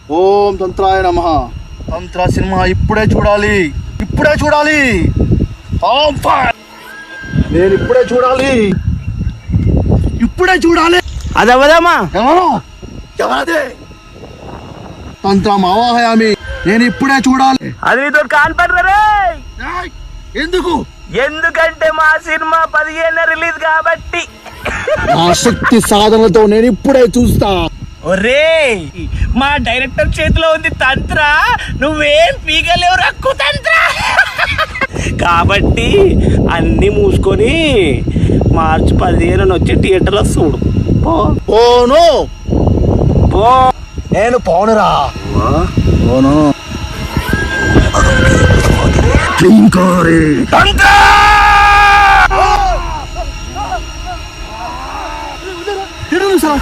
ఓం తంత్రాయ నమః. తంత్ర సినిమా ఇప్పుడే చూడాలి, ఇప్పుడే చూడాలి. ఓం ఫైర్. నేను ఇప్పుడే చూడాలి, ఇప్పుడే చూడాలి. అది అవ్వదమ్మా. ఎవరు ఎవరదే? తంత్ర మావాహయామి. నేను ఇప్పుడే చూడాలి. అది నీతో కాన్పడరే. ఏయ్, ఎందుకు? ఎందుకంటే మా సినిమా 15 రిలీజ్ కాబట్టి. నా శక్తి సాధనతో నేను ఇప్పుడే చూస్తా. ఒరే మా డైరెక్టర్ చేతిలో ఉంది తంత్ర, నువ్వేం పీగలేవు రక్కు తంత్ర. కాబట్టి అన్ని మూసుకొని మార్చి 15 వచ్చి థియేటర్లో చూడు. పోను, పో. నేను పోనురా. పోను. తంత్ర సార్